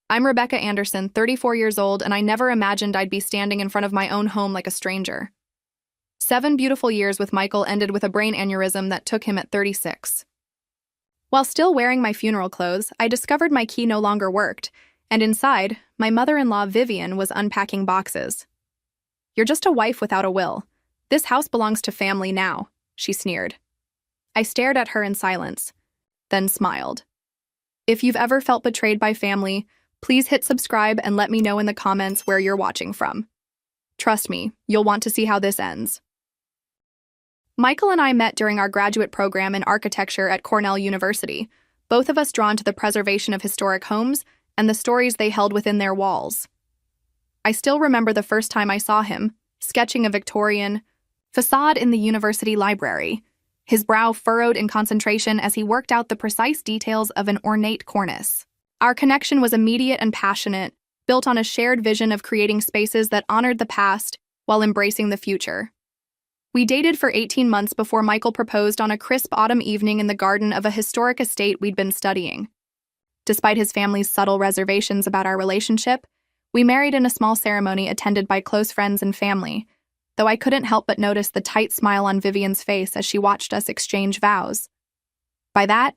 I'm Rebecca Anderson, 34 years old, and I never imagined I'd be standing in front of my own home like a stranger. 7 beautiful years with Michael ended with a brain aneurysm that took him at 36. While still wearing my funeral clothes, I discovered my key no longer worked, and inside, my mother-in-law Vivian was unpacking boxes. "You're just a wife without a will. This house belongs to family now," she sneered. I stared at her in silence, then smiled. If you've ever felt betrayed by family, please hit subscribe and let me know in the comments where you're watching from. Trust me, you'll want to see how this ends. Michael and I met during our graduate program in architecture at Cornell University, both of us drawn to the preservation of historic homes and the stories they held within their walls. I still remember the first time I saw him, sketching a Victorian facade in the university library, his brow furrowed in concentration as he worked out the precise details of an ornate cornice. Our connection was immediate and passionate, built on a shared vision of creating spaces that honored the past while embracing the future. We dated for 18 months before Michael proposed on a crisp autumn evening in the garden of a historic estate we'd been studying. Despite his family's subtle reservations about our relationship, we married in a small ceremony attended by close friends and family, though I couldn't help but notice the tight smile on Vivian's face as she watched us exchange vows. By that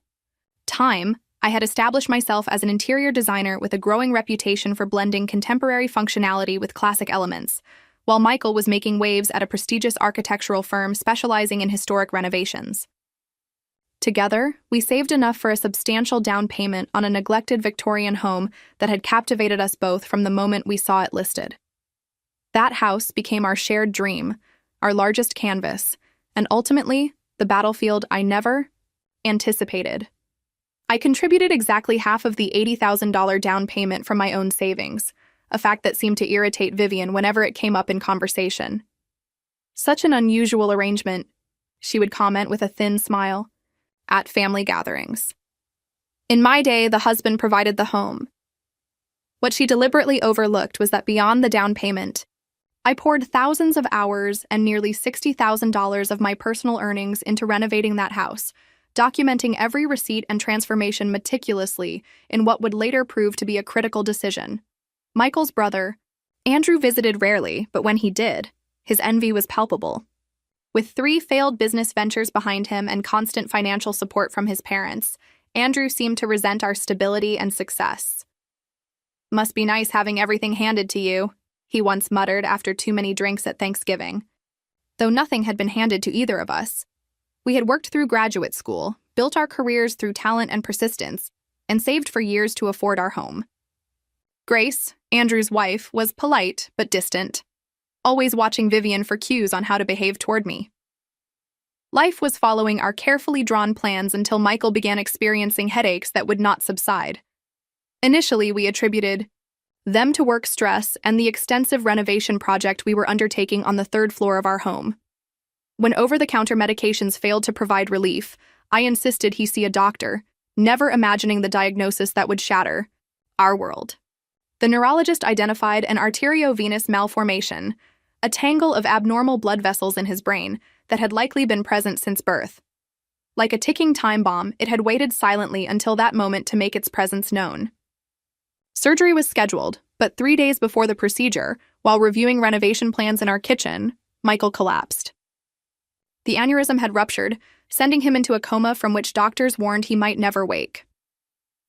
time, I had established myself as an interior designer with a growing reputation for blending contemporary functionality with classic elements, while Michael was making waves at a prestigious architectural firm specializing in historic renovations. Together, we saved enough for a substantial down payment on a neglected Victorian home that had captivated us both from the moment we saw it listed. That house became our shared dream, our largest canvas, and ultimately, the battlefield I never anticipated. I contributed exactly half of the $80,000 down payment from my own savings, a fact that seemed to irritate Vivian whenever it came up in conversation. "Such an unusual arrangement," she would comment with a thin smile, "at family gatherings. In my day, the husband provided the home." What she deliberately overlooked was that beyond the down payment, I poured thousands of hours and nearly $60,000 of my personal earnings into renovating that house, documenting every receipt and transformation meticulously in what would later prove to be a critical decision. Michael's brother, Andrew, visited rarely, but when he did, his envy was palpable. With 3 failed business ventures behind him and constant financial support from his parents, Andrew seemed to resent our stability and success. "Must be nice having everything handed to you," he once muttered after too many drinks at Thanksgiving. Though nothing had been handed to either of us. We had worked through graduate school, built our careers through talent and persistence, and saved for years to afford our home. Grace, Andrew's wife, was polite but distant, always watching Vivian for cues on how to behave toward me. Life was following our carefully drawn plans until Michael began experiencing headaches that would not subside. Initially, we attributed them to work stress and the extensive renovation project we were undertaking on the 3rd floor of our home. When over-the-counter medications failed to provide relief, I insisted he see a doctor, never imagining the diagnosis that would shatter our world. The neurologist identified an arteriovenous malformation, a tangle of abnormal blood vessels in his brain that had likely been present since birth. Like a ticking time bomb, it had waited silently until that moment to make its presence known. Surgery was scheduled, but 3 days before the procedure, while reviewing renovation plans in our kitchen, Michael collapsed. The aneurysm had ruptured, sending him into a coma from which doctors warned he might never wake.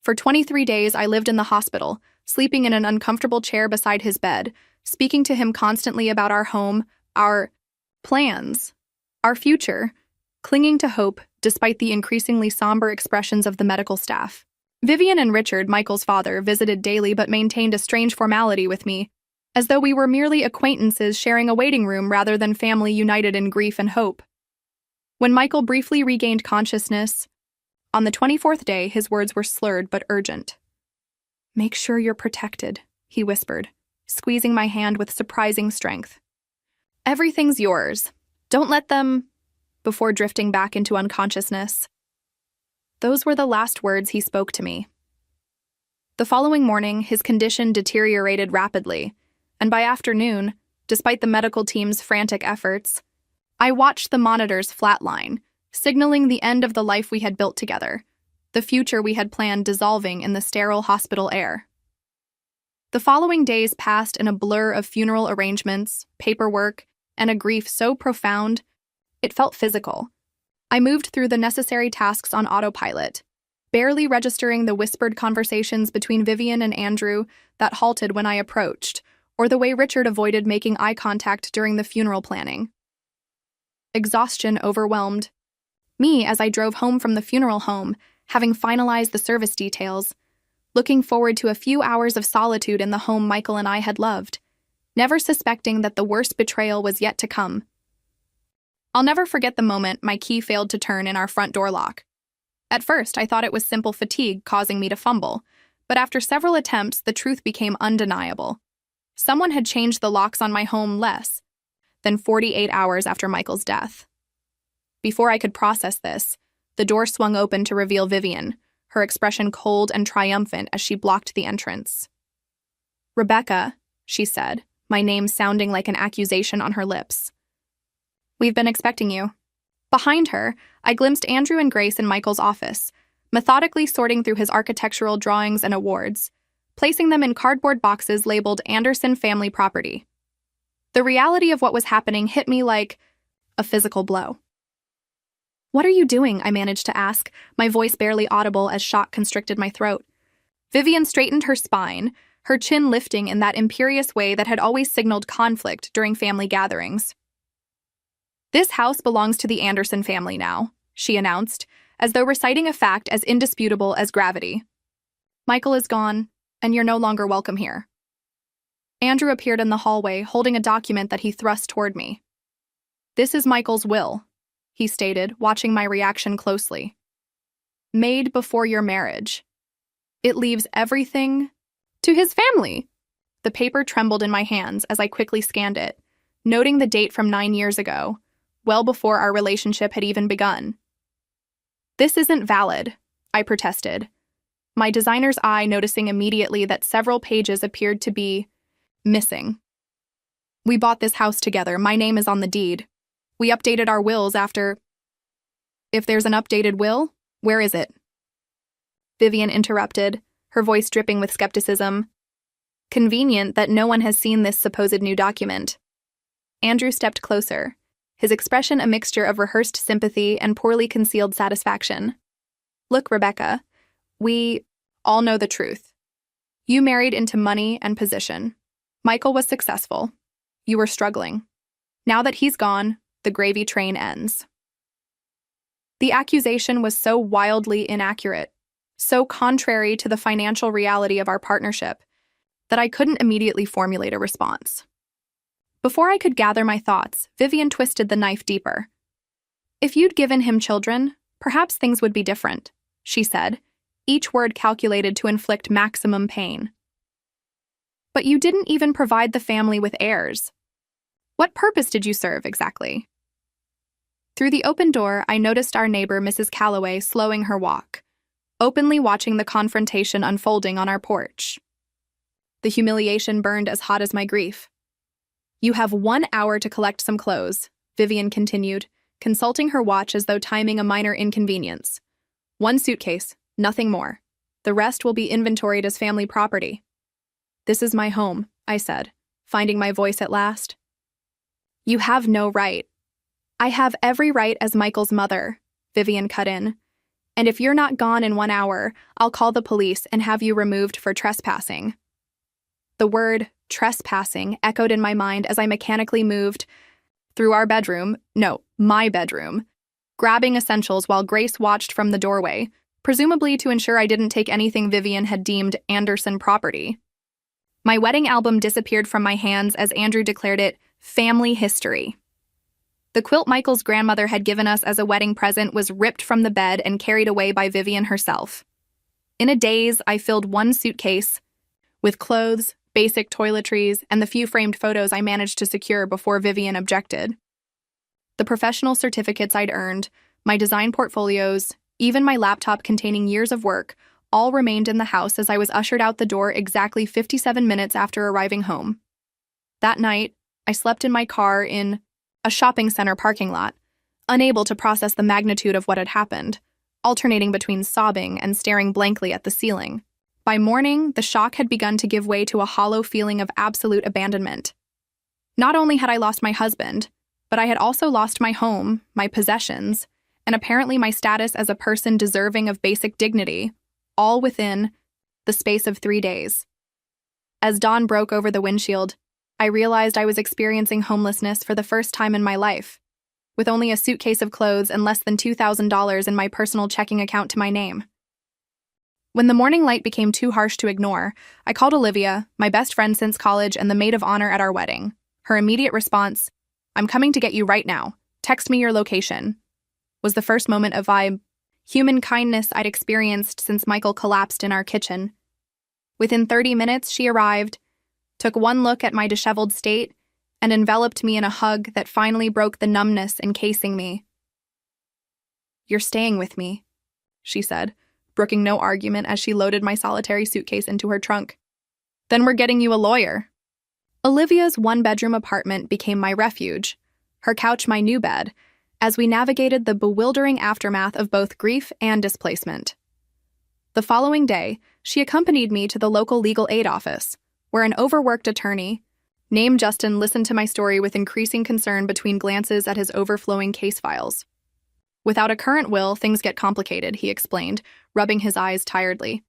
For 23 days, I lived in the hospital, sleeping in an uncomfortable chair beside his bed, speaking to him constantly about our home, our plans, our future, clinging to hope despite the increasingly somber expressions of the medical staff. Vivian and Richard, Michael's father, visited daily but maintained a strange formality with me, as though we were merely acquaintances sharing a waiting room rather than family united in grief and hope. When Michael briefly regained consciousness, on the 24th day, his words were slurred but urgent. "Make sure you're protected," he whispered, squeezing my hand with surprising strength. "Everything's yours. Don't let them," before drifting back into unconsciousness. Those were the last words he spoke to me. The following morning, his condition deteriorated rapidly, and by afternoon, despite the medical team's frantic efforts, I watched the monitors flatline, signaling the end of the life we had built together, the future we had planned dissolving in the sterile hospital air. The following days passed in a blur of funeral arrangements, paperwork, and a grief so profound, it felt physical. I moved through the necessary tasks on autopilot, barely registering the whispered conversations between Vivian and Andrew that halted when I approached, or the way Richard avoided making eye contact during the funeral planning. Exhaustion overwhelmed me as I drove home from the funeral home, having finalized the service details, looking forward to a few hours of solitude in the home Michael and I had loved, never suspecting that the worst betrayal was yet to come. I'll never forget the moment my key failed to turn in our front door lock. At first, I thought it was simple fatigue causing me to fumble, but after several attempts, the truth became undeniable. Someone had changed the locks on my home less than 48 hours after Michael's death. Before I could process this, the door swung open to reveal Vivian, her expression cold and triumphant as she blocked the entrance. "Rebecca," she said, my name sounding like an accusation on her lips. "We've been expecting you." Behind her, I glimpsed Andrew and Grace in Michael's office, methodically sorting through his architectural drawings and awards, placing them in cardboard boxes labeled Anderson Family Property. The reality of what was happening hit me like a physical blow. "What are you doing?" I managed to ask, my voice barely audible as shock constricted my throat. Vivian straightened her spine, her chin lifting in that imperious way that had always signaled conflict during family gatherings. "This house belongs to the Anderson family now," she announced, as though reciting a fact as indisputable as gravity. "Michael is gone, and you're no longer welcome here." Andrew appeared in the hallway, holding a document that he thrust toward me. "This is Michael's will," he stated, watching my reaction closely. "Made before your marriage. It leaves everything to his family." The paper trembled in my hands as I quickly scanned it, noting the date from 9 years ago, well before our relationship had even begun. "This isn't valid," I protested, my designer's eye noticing immediately that several pages appeared to be missing. "We bought this house together. My name is on the deed. We updated our wills after—" "If there's an updated will, where is it?" Vivian interrupted, her voice dripping with skepticism. "Convenient that no one has seen this supposed new document." Andrew stepped closer, his expression a mixture of rehearsed sympathy and poorly concealed satisfaction. "Look, Rebecca, we all know the truth. You married into money and position. Michael was successful. You were struggling. Now that he's gone, the gravy train ends." The accusation was so wildly inaccurate, so contrary to the financial reality of our partnership, that I couldn't immediately formulate a response. Before I could gather my thoughts, Vivian twisted the knife deeper. "If you'd given him children, perhaps things would be different," she said, each word calculated to inflict maximum pain. "But you didn't even provide the family with heirs. What purpose did you serve, exactly?" Through the open door, I noticed our neighbor, Mrs. Calloway, slowing her walk, openly watching the confrontation unfolding on our porch. The humiliation burned as hot as my grief. "You have 1 hour to collect some clothes," Vivian continued, consulting her watch as though timing a minor inconvenience. "1 suitcase, nothing more. The rest will be inventoried as family property." "This is my home," I said, finding my voice at last. "You have no right." "I have every right as Michael's mother," Vivian cut in. "And if you're not gone in 1 hour, I'll call the police and have you removed for trespassing." The word trespassing echoed in my mind as I mechanically moved through my bedroom, grabbing essentials while Grace watched from the doorway, presumably to ensure I didn't take anything Vivian had deemed Anderson property. My wedding album disappeared from my hands as Andrew declared it family history. The quilt Michael's grandmother had given us as a wedding present was ripped from the bed and carried away by Vivian herself. In a daze, I filled 1 suitcase with clothes, basic toiletries, and the few framed photos I managed to secure before Vivian objected. The professional certificates I'd earned, my design portfolios, even my laptop containing years of work, all remained in the house as I was ushered out the door exactly 57 minutes after arriving home. That night, I slept in my car in a shopping center parking lot, unable to process the magnitude of what had happened, alternating between sobbing and staring blankly at the ceiling. By morning, the shock had begun to give way to a hollow feeling of absolute abandonment. Not only had I lost my husband, but I had also lost my home, my possessions, and apparently my status as a person deserving of basic dignity, all within the space of 3 days. As dawn broke over the windshield, I realized I was experiencing homelessness for the first time in my life, with only a suitcase of clothes and less than $2,000 in my personal checking account to my name. When the morning light became too harsh to ignore, I called Olivia, my best friend since college and the maid of honor at our wedding. Her immediate response, "I'm coming to get you right now. Text me your location," was the first moment of human kindness I'd experienced since Michael collapsed in our kitchen. Within 30 minutes, she arrived, took one look at my disheveled state, and enveloped me in a hug that finally broke the numbness encasing me. "You're staying with me," she said, brooking no argument as she loaded my solitary suitcase into her trunk. "Then we're getting you a lawyer." Olivia's one-bedroom apartment became my refuge, her couch my new bed, as we navigated the bewildering aftermath of both grief and displacement. The following day, she accompanied me to the local legal aid office, where an overworked attorney, named Justin, listened to my story with increasing concern between glances at his overflowing case files. "Without a current will, things get complicated," he explained, rubbing his eyes tiredly.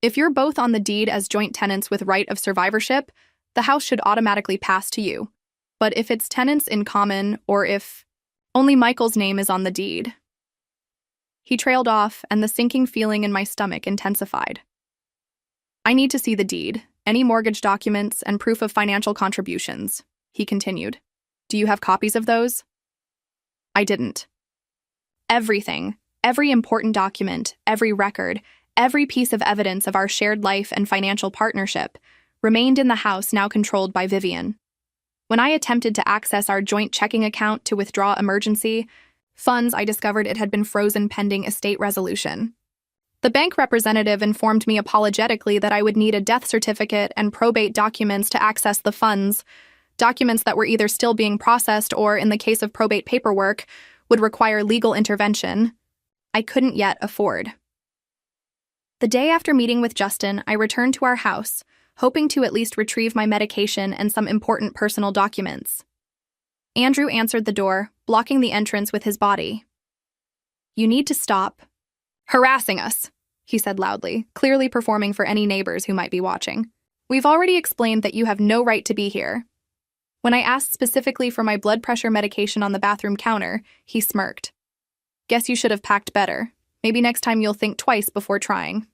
"If you're both on the deed as joint tenants with right of survivorship, the house should automatically pass to you. But if it's tenants in common, or if only Michael's name is on the deed." He trailed off, and the sinking feeling in my stomach intensified. "I need to see the deed, any mortgage documents, and proof of financial contributions," he continued. "Do you have copies of those?" I didn't. Everything, every important document, every record, every piece of evidence of our shared life and financial partnership remained in the house now controlled by Vivian. When I attempted to access our joint checking account to withdraw emergency funds, I discovered it had been frozen pending estate resolution. The bank representative informed me apologetically that I would need a death certificate and probate documents to access the funds, documents that were either still being processed or, in the case of probate paperwork, would require legal intervention I couldn't yet afford. The day after meeting with Justin, I returned to our house, hoping to at least retrieve my medication and some important personal documents. Andrew answered the door, blocking the entrance with his body. "You need to stop harassing us," he said loudly, clearly performing for any neighbors who might be watching. "We've already explained that you have no right to be here." When I asked specifically for my blood pressure medication on the bathroom counter, he smirked. "Guess you should have packed better. Maybe next time you'll think twice before trying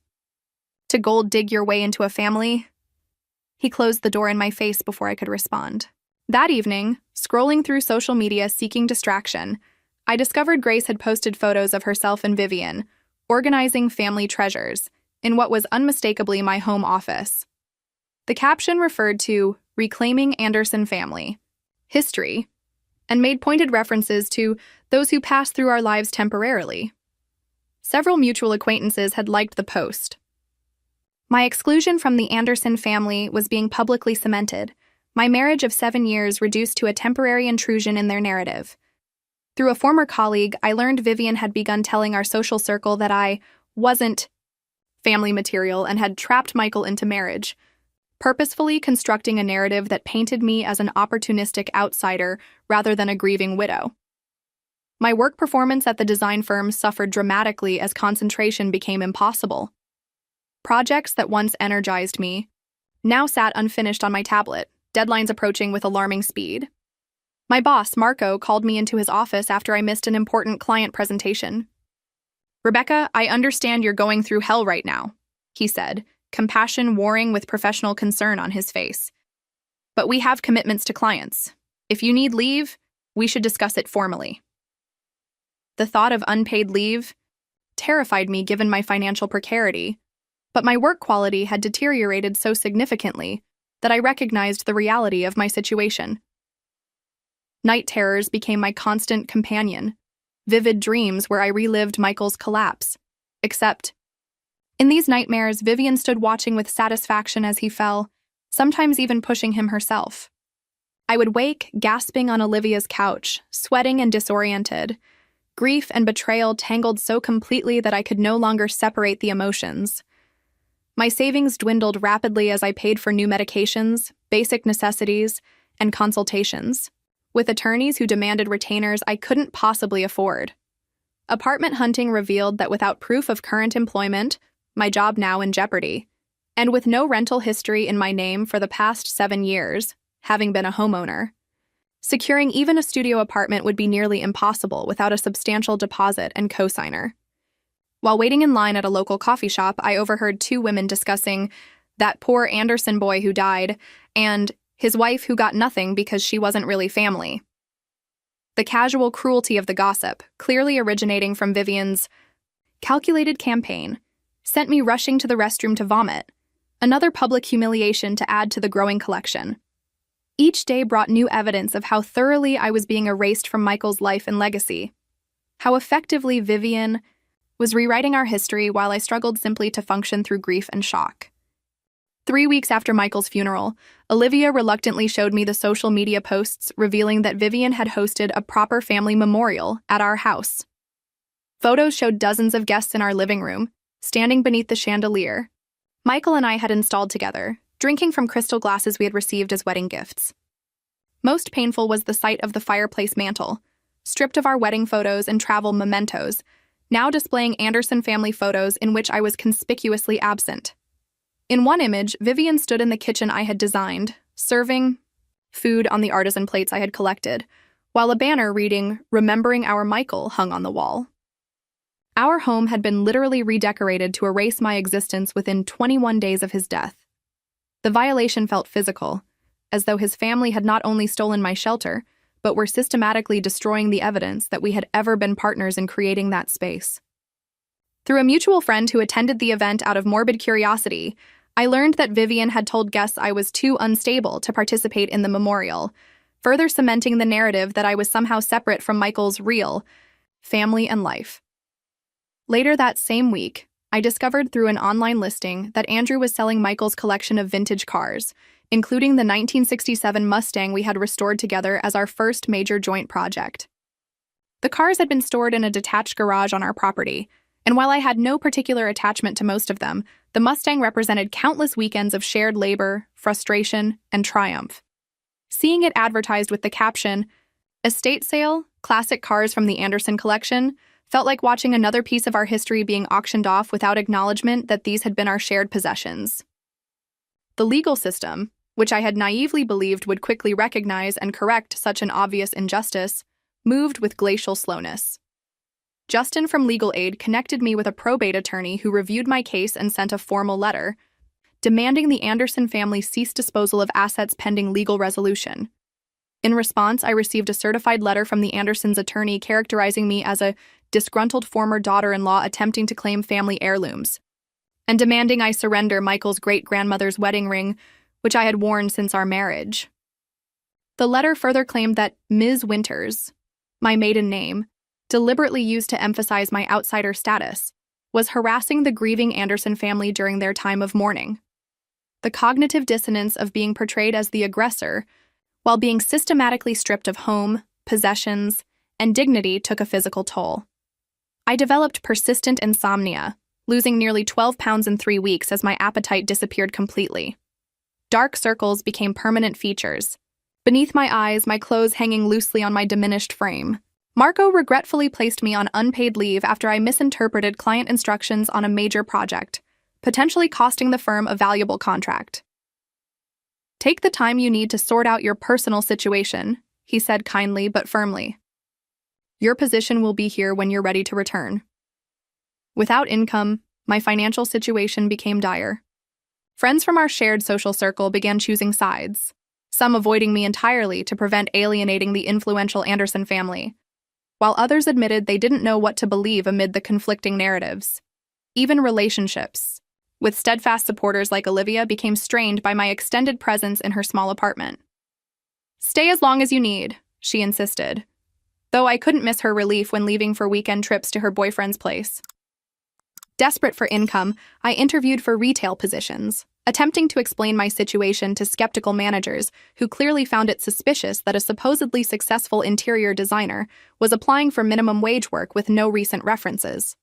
to gold dig your way into a family." He closed the door in my face before I could respond. That evening, scrolling through social media seeking distraction, I discovered Grace had posted photos of herself and Vivian, organizing family treasures, in what was unmistakably my home office. The caption referred to "Reclaiming Anderson Family History," and made pointed references to those who passed through our lives temporarily. Several mutual acquaintances had liked the post. My exclusion from the Anderson family was being publicly cemented, my marriage of 7 years reduced to a temporary intrusion in their narrative. Through a former colleague, I learned Vivian had begun telling our social circle that I wasn't family material and had trapped Michael into marriage, purposefully constructing a narrative that painted me as an opportunistic outsider rather than a grieving widow. My work performance at the design firm suffered dramatically as concentration became impossible. Projects that once energized me now sat unfinished on my tablet, deadlines approaching with alarming speed. My boss, Marco, called me into his office after I missed an important client presentation. "Rebecca, I understand you're going through hell right now," he said, compassion warring with professional concern on his face. "But we have commitments to clients. If you need leave, we should discuss it formally." The thought of unpaid leave terrified me given my financial precarity, but my work quality had deteriorated so significantly that I recognized the reality of my situation. Night terrors became my constant companion, vivid dreams where I relived Michael's collapse. Except, in these nightmares, Vivian stood watching with satisfaction as he fell, sometimes even pushing him herself. I would wake, gasping on Olivia's couch, sweating and disoriented, grief and betrayal tangled so completely that I could no longer separate the emotions. My savings dwindled rapidly as I paid for new medications, basic necessities, and consultations, with attorneys who demanded retainers I couldn't possibly afford. Apartment hunting revealed that without proof of current employment, my job now in jeopardy, and with no rental history in my name for the past 7 years, having been a homeowner, securing even a studio apartment would be nearly impossible without a substantial deposit and cosigner. While waiting in line at a local coffee shop, I overheard 2 women discussing that poor Anderson boy who died and his wife who got nothing because she wasn't really family. The casual cruelty of the gossip, clearly originating from Vivian's calculated campaign, sent me rushing to the restroom to vomit, another public humiliation to add to the growing collection. Each day brought new evidence of how thoroughly I was being erased from Michael's life and legacy, how effectively Vivian was rewriting our history while I struggled simply to function through grief and shock. 3 weeks after Michael's funeral, Olivia reluctantly showed me the social media posts revealing that Vivian had hosted a proper family memorial at our house. Photos showed dozens of guests in our living room, standing beneath the chandelier. Michael and I had installed together, drinking from crystal glasses we had received as wedding gifts. Most painful was the sight of the fireplace mantle, stripped of our wedding photos and travel mementos, now displaying Anderson family photos in which I was conspicuously absent. In one image, Vivian stood in the kitchen I had designed, serving food on the artisan plates I had collected, while a banner reading, "Remembering Our Michael," hung on the wall. Our home had been literally redecorated to erase my existence within 21 days of his death. The violation felt physical, as though his family had not only stolen my shelter, but were systematically destroying the evidence that we had ever been partners in creating that space. Through a mutual friend who attended the event out of morbid curiosity, I learned that Vivian had told guests I was too unstable to participate in the memorial, further cementing the narrative that I was somehow separate from Michael's real family and life. Later that same week, I discovered through an online listing that Andrew was selling Michael's collection of vintage cars, including the 1967 Mustang we had restored together as our first major joint project. The cars had been stored in a detached garage on our property, and while I had no particular attachment to most of them, the Mustang represented countless weekends of shared labor, frustration, and triumph. Seeing it advertised with the caption, "Estate Sale, Classic Cars from the Anderson Collection," felt like watching another piece of our history being auctioned off without acknowledgement that these had been our shared possessions. The legal system, which I had naively believed would quickly recognize and correct such an obvious injustice, moved with glacial slowness. Justin from Legal Aid connected me with a probate attorney who reviewed my case and sent a formal letter, demanding the Anderson family cease disposal of assets pending legal resolution. In response, I received a certified letter from the Andersons' attorney characterizing me as a disgruntled former daughter-in-law attempting to claim family heirlooms, and demanding I surrender Michael's great-grandmother's wedding ring, which I had worn since our marriage. The letter further claimed that Ms. Winters, my maiden name, deliberately used to emphasize my outsider status, was harassing the grieving Anderson family during their time of mourning. The cognitive dissonance of being portrayed as the aggressor while being systematically stripped of home, possessions, and dignity took a physical toll. I developed persistent insomnia, losing nearly 12 pounds in 3 weeks as my appetite disappeared completely. Dark circles became permanent features. Beneath my eyes, my clothes hanging loosely on my diminished frame. Marco regretfully placed me on unpaid leave after I misinterpreted client instructions on a major project, potentially costing the firm a valuable contract. "Take the time you need to sort out your personal situation," he said kindly but firmly. "Your position will be here when you're ready to return." Without income, my financial situation became dire. Friends from our shared social circle began choosing sides, some avoiding me entirely to prevent alienating the influential Anderson family, while others admitted they didn't know what to believe amid the conflicting narratives. Even relationships, with steadfast supporters like Olivia, became strained by my extended presence in her small apartment. "Stay as long as you need," she insisted, though I couldn't miss her relief when leaving for weekend trips to her boyfriend's place. Desperate for income, I interviewed for retail positions, attempting to explain my situation to skeptical managers who clearly found it suspicious that a supposedly successful interior designer was applying for minimum wage work with no recent references.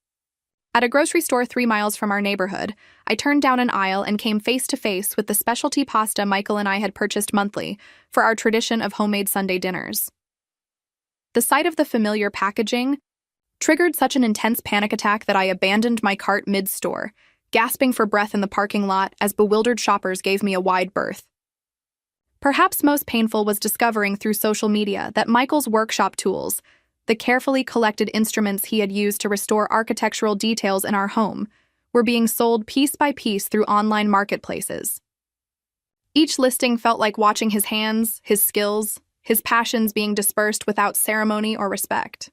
At a grocery store 3 miles from our neighborhood, I turned down an aisle and came face to face with the specialty pasta Michael and I had purchased monthly for our tradition of homemade Sunday dinners. The sight of the familiar packaging triggered such an intense panic attack that I abandoned my cart mid-store, gasping for breath in the parking lot as bewildered shoppers gave me a wide berth. Perhaps most painful was discovering through social media that Michael's workshop tools, the carefully collected instruments he had used to restore architectural details in our home, were being sold piece by piece through online marketplaces. Each listing felt like watching his hands, his skills, his passions being dispersed without ceremony or respect.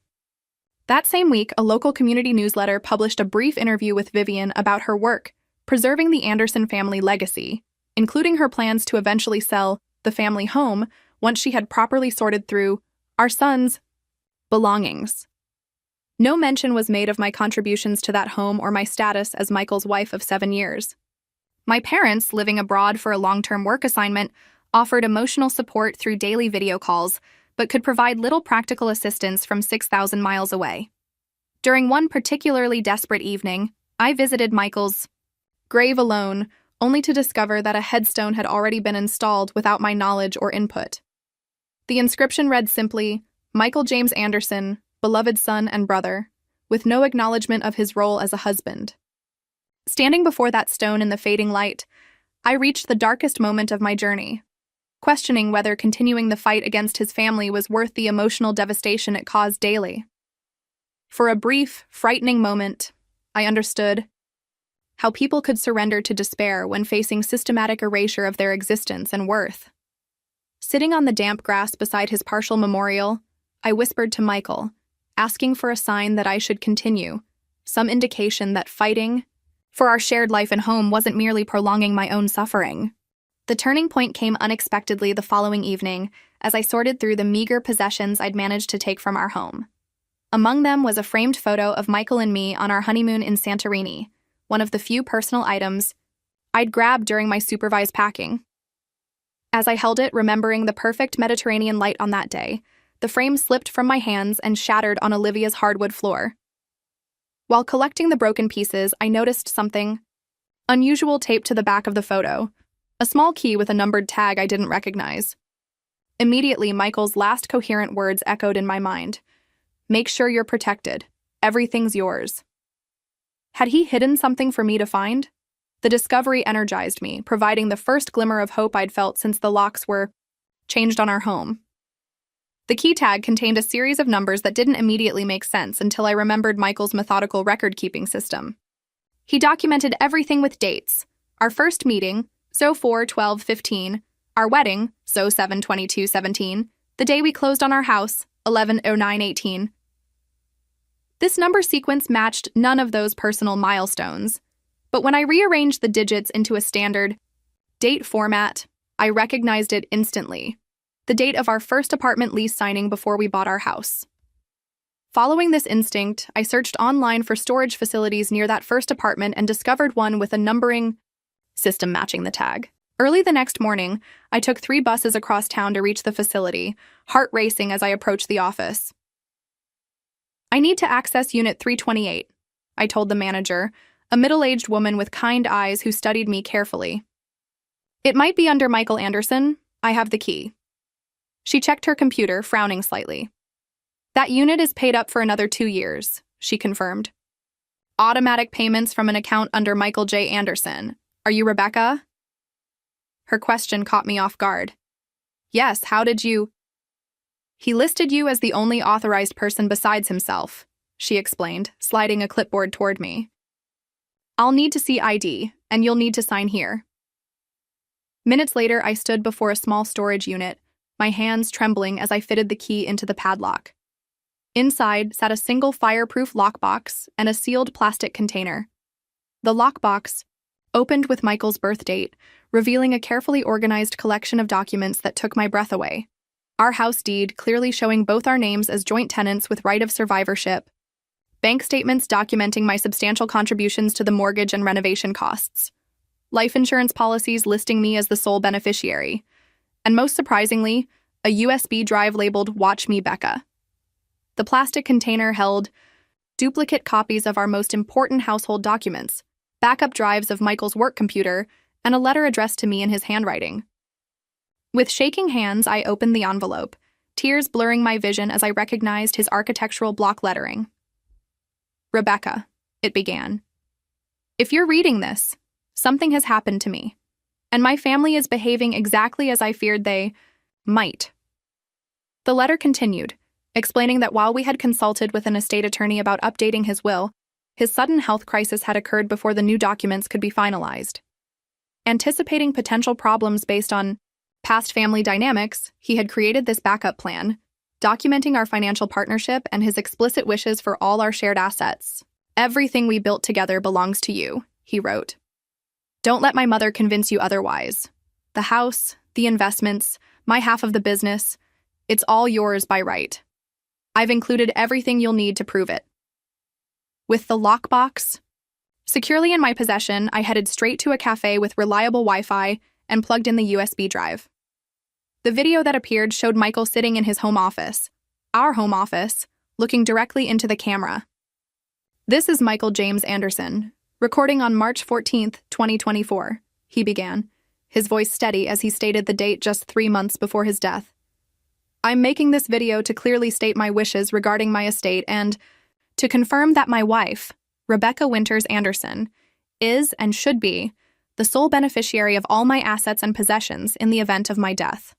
That same week, a local community newsletter published a brief interview with Vivian about her work, preserving the Anderson family legacy, including her plans to eventually sell the family home once she had properly sorted through our son's belongings. No mention was made of my contributions to that home or my status as Michael's wife of 7 years. My parents, living abroad for a long-term work assignment, offered emotional support through daily video calls, but could provide little practical assistance from 6,000 miles away. During one particularly desperate evening, I visited Michael's grave alone, only to discover that a headstone had already been installed without my knowledge or input. The inscription read simply, "Michael James Anderson, beloved son and brother," with no acknowledgement of his role as a husband. Standing before that stone in the fading light, I reached the darkest moment of my journey, questioning whether continuing the fight against his family was worth the emotional devastation it caused daily. For a brief, frightening moment, I understood how people could surrender to despair when facing systematic erasure of their existence and worth. Sitting on the damp grass beside his partial memorial, I whispered to Michael, asking for a sign that I should continue, some indication that fighting for our shared life and home wasn't merely prolonging my own suffering. The turning point came unexpectedly the following evening as I sorted through the meager possessions I'd managed to take from our home. Among them was a framed photo of Michael and me on our honeymoon in Santorini, one of the few personal items I'd grabbed during my supervised packing. As I held it, remembering the perfect Mediterranean light on that day, the frame slipped from my hands and shattered on Olivia's hardwood floor. While collecting the broken pieces, I noticed something unusual taped to the back of the photo, a small key with a numbered tag I didn't recognize. Immediately, Michael's last coherent words echoed in my mind. "Make sure you're protected. Everything's yours." Had he hidden something for me to find? The discovery energized me, providing the first glimmer of hope I'd felt since the locks were changed on our home. The key tag contained a series of numbers that didn't immediately make sense until I remembered Michael's methodical record-keeping system. He documented everything with dates. Our first meeting, so 4/12/15, our wedding, so 7/22/17, the day we closed on our house, 11/09/18. This number sequence matched none of those personal milestones, but when I rearranged the digits into a standard date format, I recognized it instantly. The date of our first apartment lease signing before we bought our house. Following this instinct, I searched online for storage facilities near that first apartment and discovered one with a numbering system matching the tag. Early the next morning, I took 3 buses across town to reach the facility, heart racing as I approached the office. "I need to access Unit 328, I told the manager, a middle-aged woman with kind eyes who studied me carefully. "It might be under Michael Anderson. I have the key." She checked her computer, frowning slightly. "That unit is paid up for another 2 years, she confirmed. "Automatic payments from an account under Michael J. Anderson. Are you Rebecca?" Her question caught me off guard. "Yes, how did you—" "He listed you as the only authorized person besides himself," she explained, sliding a clipboard toward me. "I'll need to see ID, and you'll need to sign here." Minutes later, I stood before a small storage unit, my hands trembling as I fitted the key into the padlock. Inside sat a single fireproof lockbox and a sealed plastic container. The lockbox opened with Michael's birth date, revealing a carefully organized collection of documents that took my breath away. Our house deed, clearly showing both our names as joint tenants with right of survivorship. Bank statements documenting my substantial contributions to the mortgage and renovation costs. Life insurance policies listing me as the sole beneficiary. And most surprisingly, a USB drive labeled "Watch Me, Becca." The plastic container held duplicate copies of our most important household documents, backup drives of Michael's work computer, and a letter addressed to me in his handwriting. With shaking hands, I opened the envelope, tears blurring my vision as I recognized his architectural block lettering. "Rebecca," it began. "If you're reading this, something has happened to me, and my family is behaving exactly as I feared they might." The letter continued, explaining that while we had consulted with an estate attorney about updating his will, his sudden health crisis had occurred before the new documents could be finalized. Anticipating potential problems based on past family dynamics, he had created this backup plan, documenting our financial partnership and his explicit wishes for all our shared assets. "Everything we built together belongs to you," he wrote. "Don't let my mother convince you otherwise. The house, the investments, my half of the business, it's all yours by right. I've included everything you'll need to prove it." With the lockbox securely in my possession, I headed straight to a cafe with reliable Wi-Fi and plugged in the USB drive. The video that appeared showed Michael sitting in his home office, our home office, looking directly into the camera. "This is Michael James Anderson, recording on March 14th, 2024, he began, his voice steady as he stated the date just 3 months before his death. "I'm making this video to clearly state my wishes regarding my estate and to confirm that my wife, Rebecca Winters Anderson, is and should be the sole beneficiary of all my assets and possessions in the event of my death."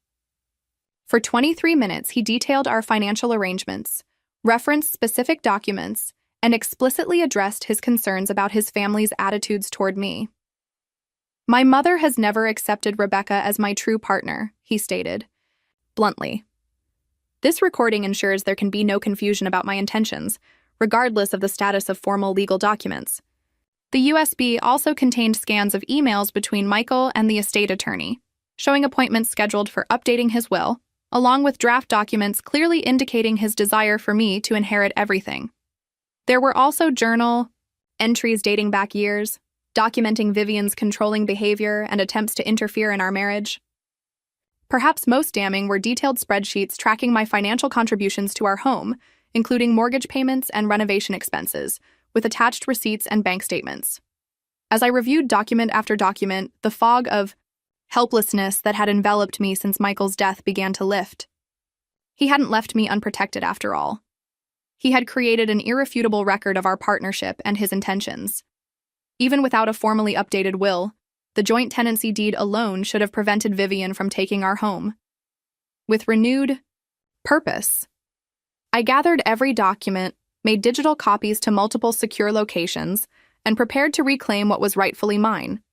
For 23 minutes, he detailed our financial arrangements, referenced specific documents, and explicitly addressed his concerns about his family's attitudes toward me. "My mother has never accepted Rebecca as my true partner," he stated, bluntly. This recording ensures there can be no confusion about my intentions, regardless of the status of formal legal documents. The USB also contained scans of emails between Michael and the estate attorney, showing appointments scheduled for updating his will, along with draft documents clearly indicating his desire for me to inherit everything. There were also journal entries dating back years, documenting Vivian's controlling behavior and attempts to interfere in our marriage. Perhaps most damning were detailed spreadsheets tracking my financial contributions to our home, including mortgage payments and renovation expenses, with attached receipts and bank statements. As I reviewed document after document, the fog of helplessness that had enveloped me since Michael's death began to lift. He hadn't left me unprotected after all. He had created an irrefutable record of our partnership and his intentions. Even without a formally updated will, the joint tenancy deed alone should have prevented Vivian from taking our home. With renewed purpose, I gathered every document, made digital copies to multiple secure locations, and prepared to reclaim what was rightfully mine.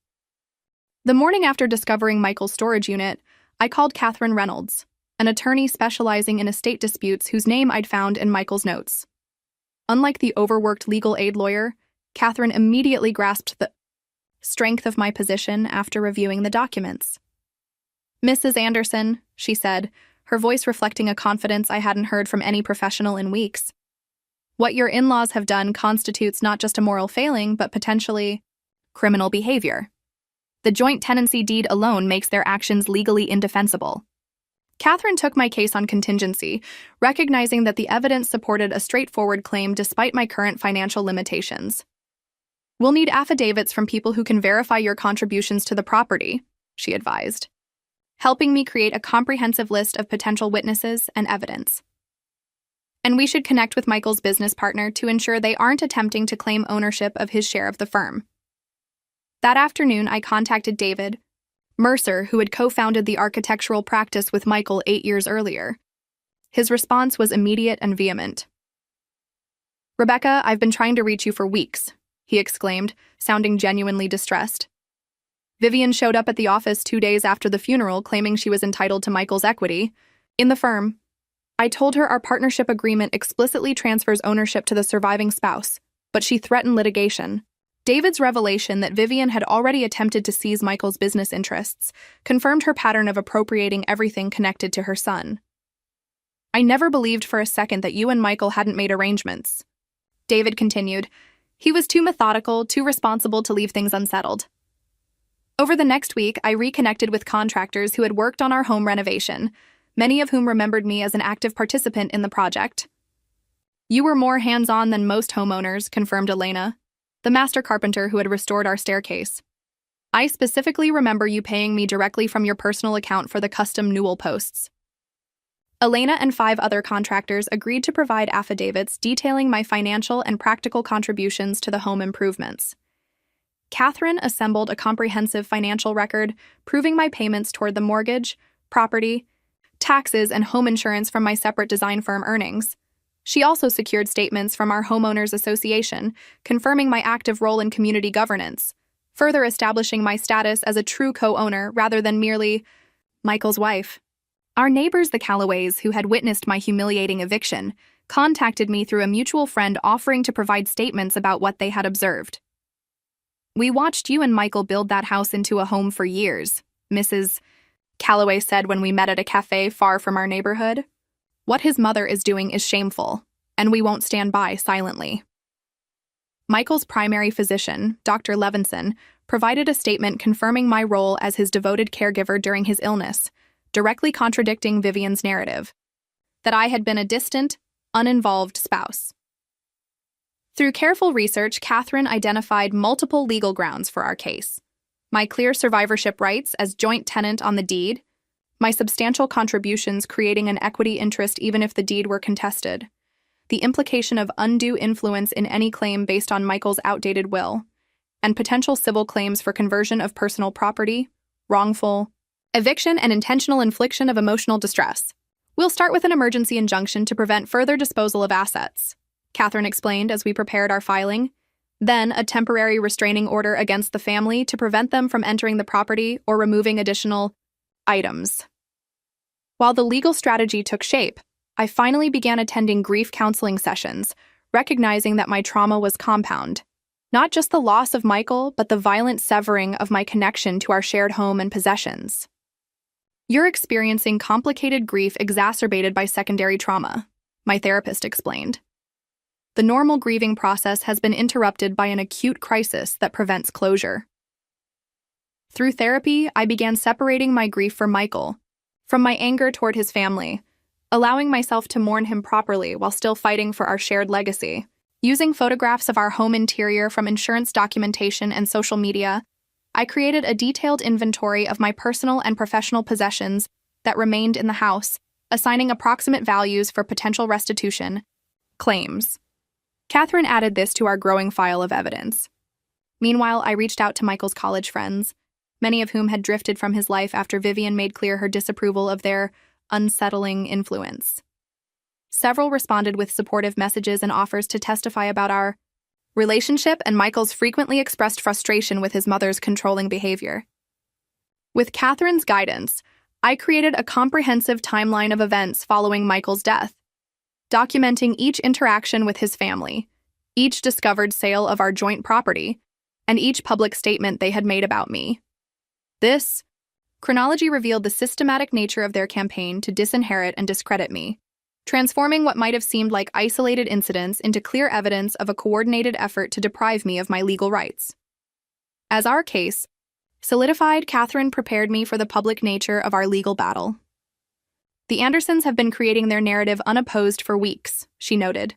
The morning after discovering Michael's storage unit, I called Catherine Reynolds, an attorney specializing in estate disputes whose name I'd found in Michael's notes. Unlike the overworked legal aid lawyer, Catherine immediately grasped the strength of my position after reviewing the documents. "Mrs. Anderson," she said, her voice reflecting a confidence I hadn't heard from any professional in weeks. "What your in-laws have done constitutes not just a moral failing, but potentially criminal behavior. The joint tenancy deed alone makes their actions legally indefensible." Catherine took my case on contingency, recognizing that the evidence supported a straightforward claim despite my current financial limitations. "We'll need affidavits from people who can verify your contributions to the property," she advised, helping me create a comprehensive list of potential witnesses and evidence. "And we should connect with Michael's business partner to ensure they aren't attempting to claim ownership of his share of the firm." That afternoon, I contacted David Mercer, who had co-founded the architectural practice with Michael 8 years earlier. His response was immediate and vehement. "Rebecca, I've been trying to reach you for weeks," he exclaimed, sounding genuinely distressed. "Vivian showed up at the office 2 days after the funeral, claiming she was entitled to Michael's equity in the firm. I told her our partnership agreement explicitly transfers ownership to the surviving spouse, but she threatened litigation." David's revelation that Vivian had already attempted to seize Michael's business interests confirmed her pattern of appropriating everything connected to her son. "I never believed for a second that you and Michael hadn't made arrangements," David continued. "He was too methodical, too responsible to leave things unsettled." Over the next week, I reconnected with contractors who had worked on our home renovation, many of whom remembered me as an active participant in the project. You were more hands-on than most homeowners, confirmed Elena, the master carpenter who had restored our staircase. I specifically remember you paying me directly from your personal account for the custom newel posts. Elena and 5 other contractors agreed to provide affidavits detailing my financial and practical contributions to the home improvements. Catherine assembled a comprehensive financial record proving my payments toward the mortgage, property, taxes, and home insurance from my separate design firm earnings. She also secured statements from our homeowners association, confirming my active role in community governance, further establishing my status as a true co-owner rather than merely Michael's wife. Our neighbors, the Callaways, who had witnessed my humiliating eviction, contacted me through a mutual friend offering to provide statements about what they had observed. We watched you and Michael build that house into a home for years, Mrs. Callaway said when we met at a cafe far from our neighborhood. What his mother is doing is shameful, and we won't stand by silently. Michael's primary physician, Dr. Levinson, provided a statement confirming my role as his devoted caregiver during his illness, directly contradicting Vivian's narrative that I had been a distant, uninvolved spouse. Through careful research, Catherine identified multiple legal grounds for our case: my clear survivorship rights as joint tenant on the deed, my substantial contributions creating an equity interest even if the deed were contested, the implication of undue influence in any claim based on Michael's outdated will, and potential civil claims for conversion of personal property, wrongful eviction, and intentional infliction of emotional distress. We'll start with an emergency injunction to prevent further disposal of assets, Catherine explained as we prepared our filing. Then a temporary restraining order against the family to prevent them from entering the property or removing additional items. While the legal strategy took shape, I finally began attending grief counseling sessions, recognizing that my trauma was compound. Not just the loss of Michael, but the violent severing of my connection to our shared home and possessions. You're experiencing complicated grief exacerbated by secondary trauma, my therapist explained. The normal grieving process has been interrupted by an acute crisis that prevents closure. Through therapy, I began separating my grief for Michael from my anger toward his family, allowing myself to mourn him properly while still fighting for our shared legacy. Using photographs of our home interior from insurance documentation and social media, I created a detailed inventory of my personal and professional possessions that remained in the house, assigning approximate values for potential restitution claims. Catherine added this to our growing file of evidence. Meanwhile, I reached out to Michael's college friends, many of whom had drifted from his life after Vivian made clear her disapproval of their unsettling influence. Several responded with supportive messages and offers to testify about our relationship and Michael's frequently expressed frustration with his mother's controlling behavior. With Catherine's guidance, I created a comprehensive timeline of events following Michael's death, documenting each interaction with his family, each discovered sale of our joint property, and each public statement they had made about me. This chronology revealed the systematic nature of their campaign to disinherit and discredit me, transforming what might have seemed like isolated incidents into clear evidence of a coordinated effort to deprive me of my legal rights. As our case solidified, Catherine prepared me for the public nature of our legal battle. The Andersons have been creating their narrative unopposed for weeks, she noted.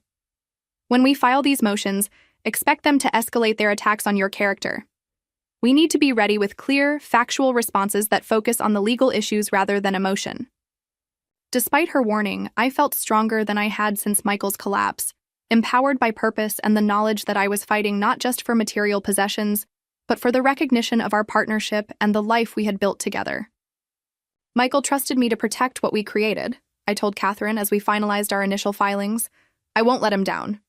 When we file these motions, expect them to escalate their attacks on your character. We need to be ready with clear, factual responses that focus on the legal issues rather than emotion. Despite her warning, I felt stronger than I had since Michael's collapse, empowered by purpose and the knowledge that I was fighting not just for material possessions, but for the recognition of our partnership and the life we had built together. Michael trusted me to protect what we created, I told Catherine as we finalized our initial filings. I won't let him down.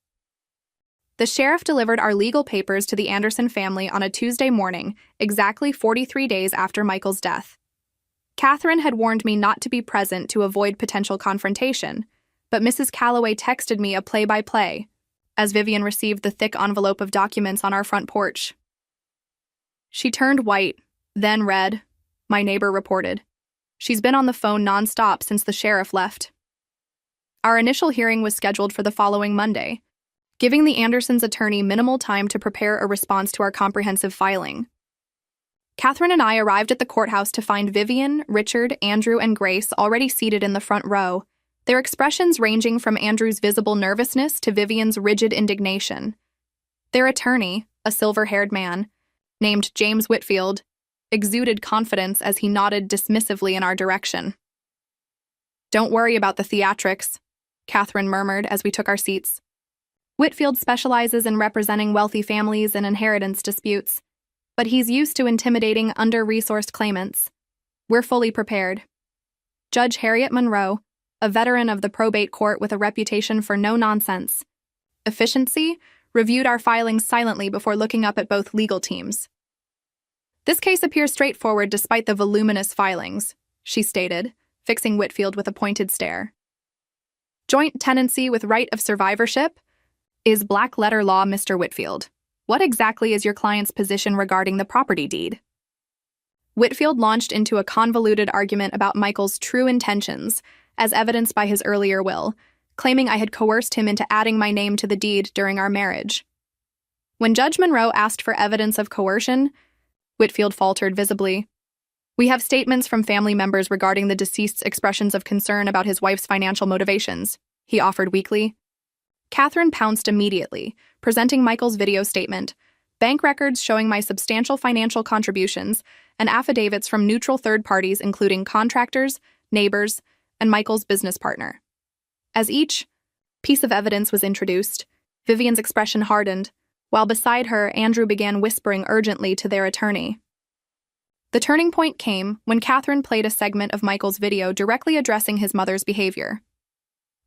The sheriff delivered our legal papers to the Anderson family on a Tuesday morning, exactly 43 days after Michael's death. Catherine had warned me not to be present to avoid potential confrontation, but Mrs. Callaway texted me a play-by-play as Vivian received the thick envelope of documents on our front porch. She turned white, then red, my neighbor reported. She's been on the phone nonstop since the sheriff left. Our initial hearing was scheduled for the following Monday, giving the Andersons' attorney minimal time to prepare a response to our comprehensive filing. Catherine and I arrived at the courthouse to find Vivian, Richard, Andrew, and Grace already seated in the front row, their expressions ranging from Andrew's visible nervousness to Vivian's rigid indignation. Their attorney, a silver-haired man, named James Whitfield, exuded confidence as he nodded dismissively in our direction. "Don't worry about the theatrics," Catherine murmured as we took our seats. "Whitfield specializes in representing wealthy families in inheritance disputes, but he's used to intimidating under-resourced claimants. We're fully prepared." Judge Harriet Monroe, a veteran of the probate court with a reputation for no-nonsense efficiency, reviewed our filings silently before looking up at both legal teams. "This case appears straightforward despite the voluminous filings," she stated, fixing Whitfield with a pointed stare. "Joint tenancy with right of survivorship is black-letter law, Mr. Whitfield. What exactly is your client's position regarding the property deed?" Whitfield launched into a convoluted argument about Michael's true intentions, as evidenced by his earlier will, claiming I had coerced him into adding my name to the deed during our marriage. When Judge Monroe asked for evidence of coercion, Whitfield faltered visibly. "We have statements from family members regarding the deceased's expressions of concern about his wife's financial motivations," he offered weakly. Catherine pounced immediately, presenting Michael's video statement, bank records showing my substantial financial contributions, and affidavits from neutral third parties including contractors, neighbors, and Michael's business partner. As each piece of evidence was introduced, Vivian's expression hardened, while beside her, Andrew began whispering urgently to their attorney. The turning point came when Catherine played a segment of Michael's video directly addressing his mother's behavior.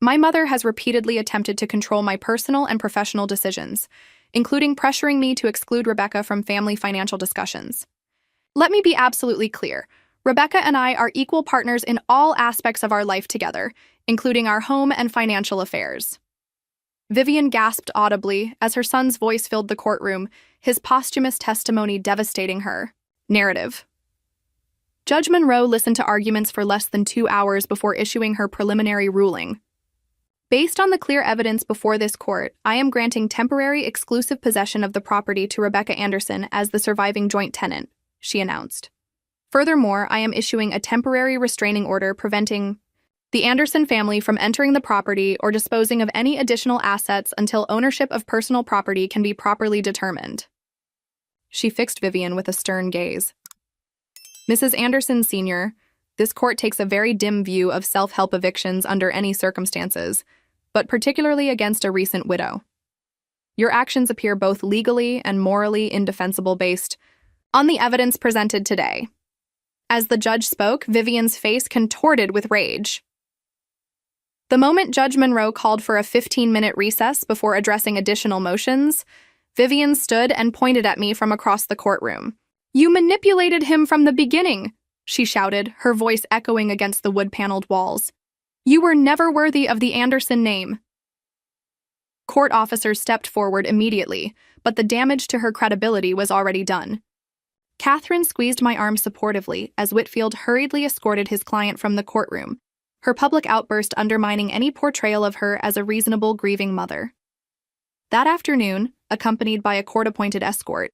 "My mother has repeatedly attempted to control my personal and professional decisions, including pressuring me to exclude Rebecca from family financial discussions. Let me be absolutely clear. Rebecca and I are equal partners in all aspects of our life together, including our home and financial affairs." Vivian gasped audibly as her son's voice filled the courtroom, his posthumous testimony devastating her. Narrative. Judge Monroe listened to arguments for less than 2 hours before issuing her preliminary ruling. "Based on the clear evidence before this court, I am granting temporary exclusive possession of the property to Rebecca Anderson as the surviving joint tenant," she announced. "Furthermore, I am issuing a temporary restraining order preventing the Anderson family from entering the property or disposing of any additional assets until ownership of personal property can be properly determined." She fixed Vivian with a stern gaze. "Mrs. Anderson Sr., this court takes a very dim view of self-help evictions under any circumstances, but particularly against a recent widow. Your actions appear both legally and morally indefensible based on the evidence presented today." As the judge spoke, Vivian's face contorted with rage. The moment Judge Monroe called for a 15-minute recess before addressing additional motions, Vivian stood and pointed at me from across the courtroom. "You manipulated him from the beginning," she shouted, her voice echoing against the wood-paneled walls. "You were never worthy of the Anderson name." Court officers stepped forward immediately, but the damage to her credibility was already done. Catherine squeezed my arm supportively as Whitfield hurriedly escorted his client from the courtroom, her public outburst undermining any portrayal of her as a reasonable, grieving mother. That afternoon, accompanied by a court-appointed escort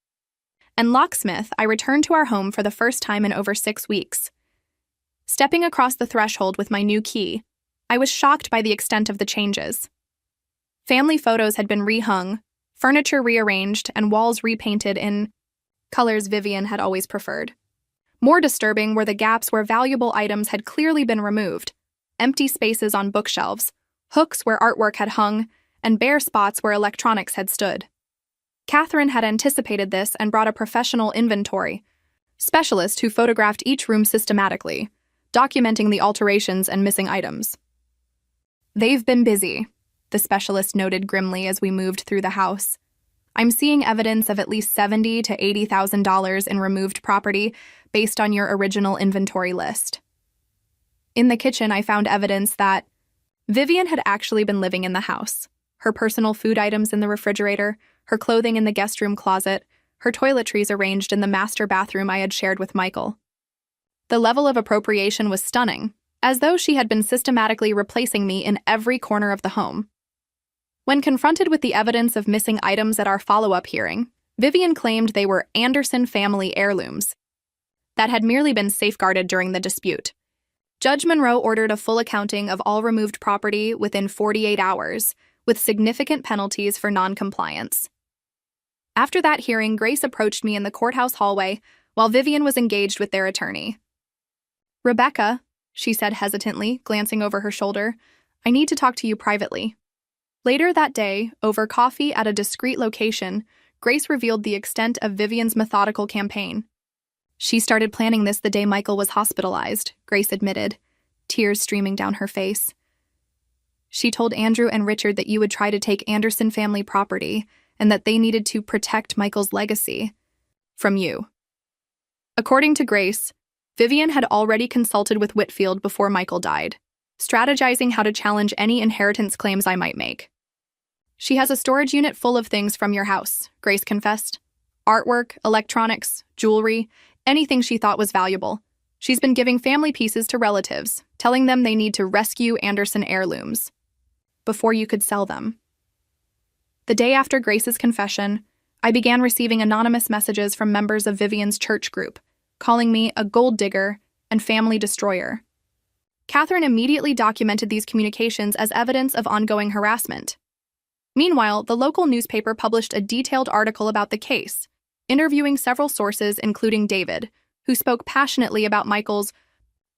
and locksmith, I returned to our home for the first time in over 6 weeks. Stepping across the threshold with my new key, I was shocked by the extent of the changes. Family photos had been rehung, furniture rearranged, and walls repainted in colors Vivian had always preferred. More disturbing were the gaps where valuable items had clearly been removed, empty spaces on bookshelves, hooks where artwork had hung, and bare spots where electronics had stood. Catherine had anticipated this and brought a professional inventory specialist who photographed each room systematically, documenting the alterations and missing items. "They've been busy," the specialist noted grimly as we moved through the house. "I'm seeing evidence of at least $70,000 to $80,000 in removed property based on your original inventory list." In the kitchen, I found evidence that Vivian had actually been living in the house. Her personal food items in the refrigerator, her clothing in the guest room closet, her toiletries arranged in the master bathroom I had shared with Michael. The level of appropriation was stunning, as though she had been systematically replacing me in every corner of the home. When confronted with the evidence of missing items at our follow-up hearing, Vivian claimed they were Anderson family heirlooms that had merely been safeguarded during the dispute. Judge Monroe ordered a full accounting of all removed property within 48 hours, with significant penalties for noncompliance. After that hearing, Grace approached me in the courthouse hallway while Vivian was engaged with their attorney. "Rebecca," she said hesitantly, glancing over her shoulder, "I need to talk to you privately." Later that day, over coffee at a discreet location, Grace revealed the extent of Vivian's methodical campaign. "She started planning this the day Michael was hospitalized," Grace admitted, tears streaming down her face. "She told Andrew and Richard that you would try to take Anderson family property and that they needed to protect Michael's legacy from you." According to Grace, Vivian had already consulted with Whitfield before Michael died, strategizing how to challenge any inheritance claims I might make. "She has a storage unit full of things from your house," Grace confessed. "Artwork, electronics, jewelry, anything she thought was valuable. She's been giving family pieces to relatives, telling them they need to rescue Anderson heirlooms before you could sell them." The day after Grace's confession, I began receiving anonymous messages from members of Vivian's church group, calling me a gold digger and family destroyer. Catherine immediately documented these communications as evidence of ongoing harassment. Meanwhile, the local newspaper published a detailed article about the case, interviewing several sources including David, who spoke passionately about Michael's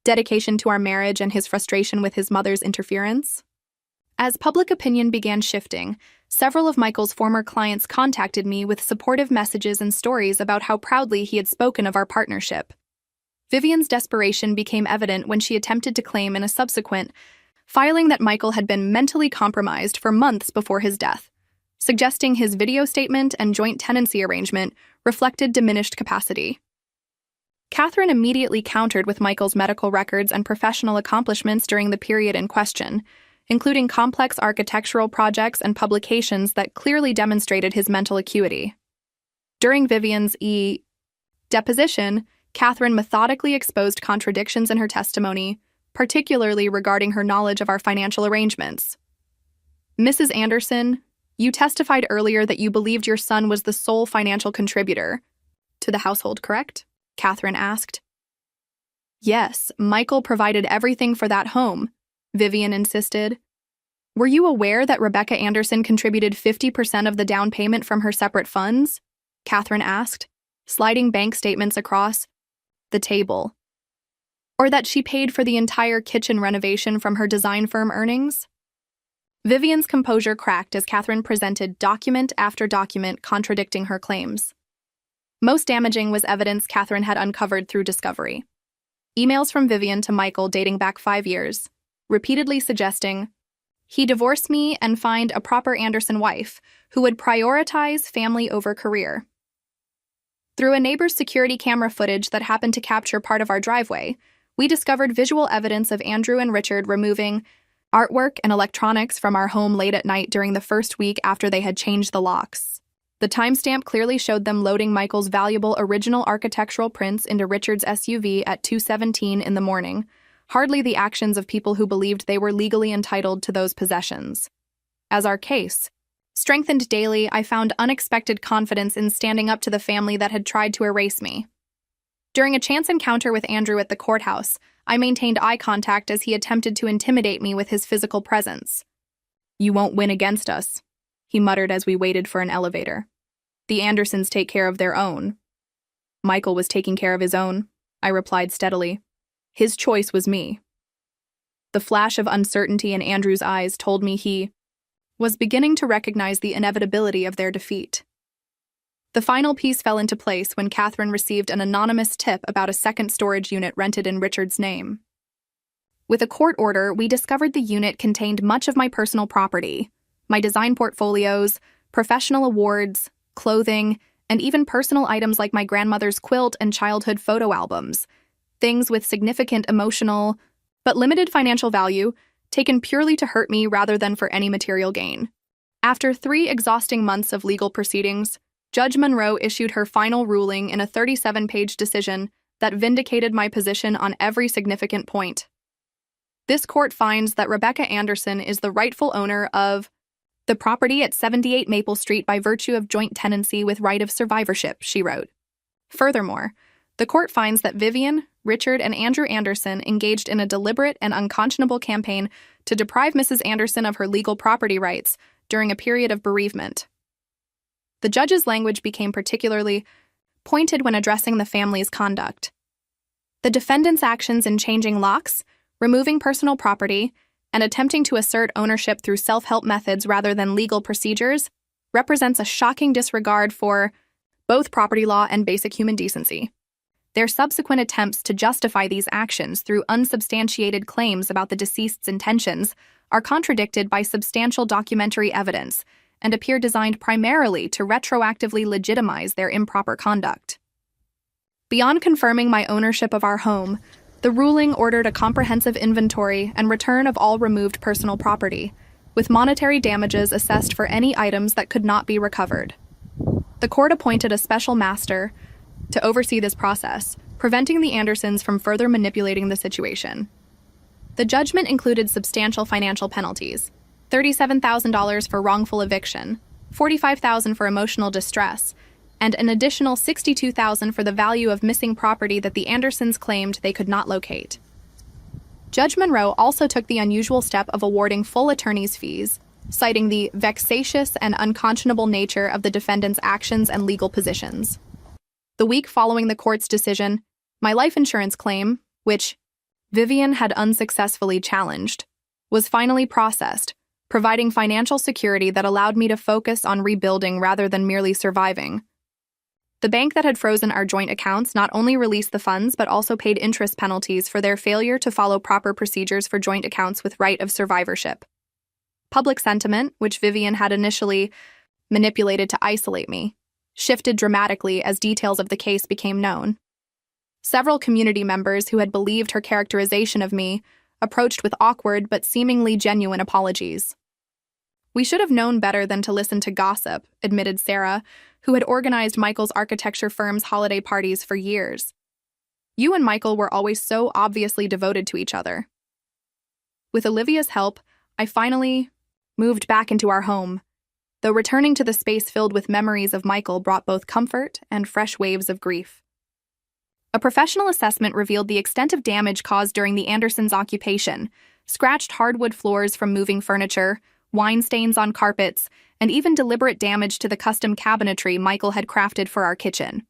dedication to our marriage and his frustration with his mother's interference. As public opinion began shifting, several of Michael's former clients contacted me with supportive messages and stories about how proudly he had spoken of our partnership. Vivian's desperation became evident when she attempted to claim in a subsequent filing that Michael had been mentally compromised for months before his death, suggesting his video statement and joint tenancy arrangement reflected diminished capacity. Catherine immediately countered with Michael's medical records and professional accomplishments during the period in question, including complex architectural projects and publications that clearly demonstrated his mental acuity. During Vivian's deposition, Catherine methodically exposed contradictions in her testimony, particularly regarding her knowledge of our financial arrangements. "Mrs. Anderson, you testified earlier that you believed your son was the sole financial contributor to the household, correct?" Catherine asked. "Yes, Michael provided everything for that home," Vivian insisted. "Were you aware that Rebecca Anderson contributed 50% of the down payment from her separate funds?" Catherine asked, sliding bank statements across the table. "Or that she paid for the entire kitchen renovation from her design firm earnings?" Vivian's composure cracked as Catherine presented document after document contradicting her claims. Most damaging was evidence Catherine had uncovered through discovery. Emails from Vivian to Michael dating back 5 years, repeatedly suggesting, "He divorced me and find a proper Anderson wife who would prioritize family over career." Through a neighbor's security camera footage that happened to capture part of our driveway, we discovered visual evidence of Andrew and Richard removing artwork and electronics from our home late at night during the first week after they had changed the locks. The timestamp clearly showed them loading Michael's valuable original architectural prints into Richard's SUV at 2:17 in the morning, hardly the actions of people who believed they were legally entitled to those possessions. As our case strengthened daily, I found unexpected confidence in standing up to the family that had tried to erase me. During a chance encounter with Andrew at the courthouse, I maintained eye contact as he attempted to intimidate me with his physical presence. "You won't win against us," he muttered as we waited for an elevator. "The Andersons take care of their own." "Michael was taking care of his own," I replied steadily. "His choice was me." The flash of uncertainty in Andrew's eyes told me he was beginning to recognize the inevitability of their defeat. The final piece fell into place when Catherine received an anonymous tip about a second storage unit rented in Richard's name. With a court order, we discovered the unit contained much of my personal property, my design portfolios, professional awards, clothing, and even personal items like my grandmother's quilt and childhood photo albums, things with significant emotional, but limited financial value, taken purely to hurt me rather than for any material gain. After 3 exhausting months of legal proceedings, Judge Monroe issued her final ruling in a 37-page decision that vindicated my position on every significant point. This court finds that Rebecca Anderson is the rightful owner of the property at 78 Maple Street by virtue of joint tenancy with right of survivorship, she wrote. Furthermore, The court finds that Vivian, Richard, and Andrew Anderson engaged in a deliberate and unconscionable campaign to deprive Mrs. Anderson of her legal property rights during a period of bereavement. The judge's language became particularly pointed when addressing the family's conduct. The defendant's actions in changing locks, removing personal property, and attempting to assert ownership through self-help methods rather than legal procedures represents a shocking disregard for both property law and basic human decency. Their subsequent attempts to justify these actions through unsubstantiated claims about the deceased's intentions are contradicted by substantial documentary evidence and appear designed primarily to retroactively legitimize their improper conduct. Beyond confirming my ownership of our home, the ruling ordered a comprehensive inventory and return of all removed personal property, with monetary damages assessed for any items that could not be recovered. The court appointed a special master to oversee this process, preventing the Andersons from further manipulating the situation. The judgment included substantial financial penalties: $37,000 for wrongful eviction, $45,000 for emotional distress, and an additional $62,000 for the value of missing property that the Andersons claimed they could not locate. Judge Monroe also took the unusual step of awarding full attorney's fees, citing the vexatious and unconscionable nature of the defendant's actions and legal positions. The week following the court's decision, my life insurance claim, which Vivian had unsuccessfully challenged, was finally processed, providing financial security that allowed me to focus on rebuilding rather than merely surviving. The bank that had frozen our joint accounts not only released the funds but also paid interest penalties for their failure to follow proper procedures for joint accounts with right of survivorship. Public sentiment, which Vivian had initially manipulated to isolate me, shifted dramatically as details of the case became known. Several community members who had believed her characterization of me approached with awkward but seemingly genuine apologies. "We should have known better than to listen to gossip," admitted Sarah, who had organized Michael's architecture firm's holiday parties for years. "You and Michael were always so obviously devoted to each other." With Olivia's help, I finally moved back into our home, though returning to the space filled with memories of Michael brought both comfort and fresh waves of grief. A professional assessment revealed the extent of damage caused during the Andersons' occupation: scratched hardwood floors from moving furniture, wine stains on carpets, and even deliberate damage to the custom cabinetry Michael had crafted for our kitchen.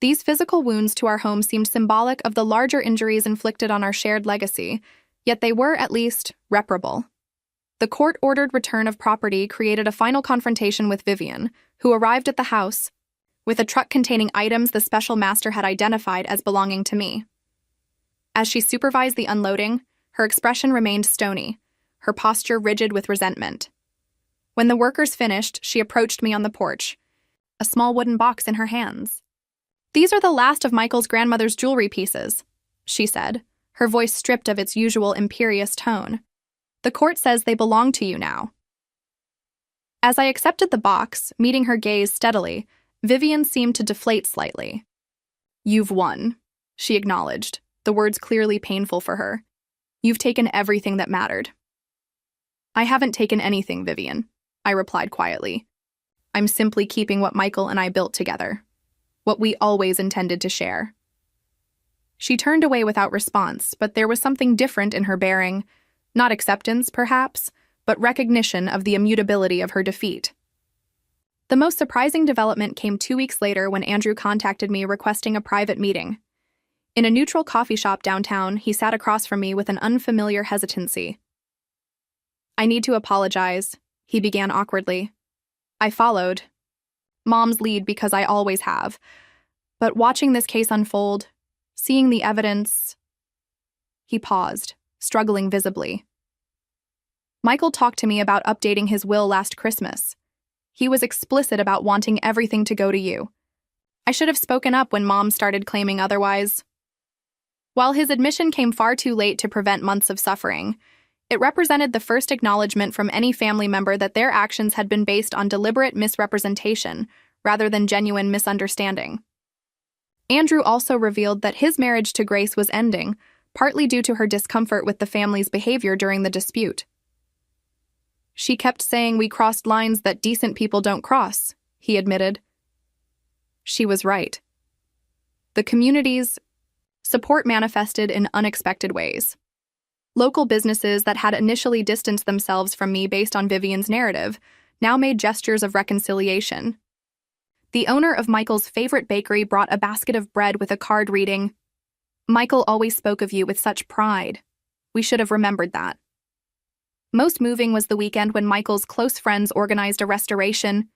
These physical wounds to our home seemed symbolic of the larger injuries inflicted on our shared legacy, yet they were, at least, reparable. The court-ordered return of property created a final confrontation with Vivian, who arrived at the house with a truck containing items the special master had identified as belonging to me. As she supervised the unloading, her expression remained stony, her posture rigid with resentment. When the workers finished, she approached me on the porch, a small wooden box in her hands. "These are the last of Michael's grandmother's jewelry pieces," she said, her voice stripped of its usual imperious tone. "The court says they belong to you now." As I accepted the box, meeting her gaze steadily, Vivian seemed to deflate slightly. "You've won," she acknowledged, the words clearly painful for her. "You've taken everything that mattered." "I haven't taken anything, Vivian," I replied quietly. "I'm simply keeping what Michael and I built together, what we always intended to share." She turned away without response, but there was something different in her bearing, not acceptance, perhaps, but recognition of the immutability of her defeat. The most surprising development came 2 weeks later when Andrew contacted me requesting a private meeting. In a neutral coffee shop downtown, he sat across from me with an unfamiliar hesitancy. "I need to apologize," he began awkwardly. I followed. Mom's lead, because I always have. But watching this case unfold, seeing the evidence... He paused, struggling visibly. "Michael talked to me about updating his will last Christmas. He was explicit about wanting everything to go to you. I should have spoken up when Mom started claiming otherwise." While his admission came far too late to prevent months of suffering, it represented the first acknowledgement from any family member that their actions had been based on deliberate misrepresentation rather than genuine misunderstanding. Andrew also revealed that his marriage to Grace was ending, partly due to her discomfort with the family's behavior during the dispute. "She kept saying we crossed lines that decent people don't cross," he admitted. She was right. The community's support manifested in unexpected ways. Local businesses that had initially distanced themselves from me based on Vivian's narrative now made gestures of reconciliation. The owner of Michael's favorite bakery brought a basket of bread with a card reading, "Michael always spoke of you with such pride. We should have remembered that." Most moving was the weekend when Michael's close friends organized a restoration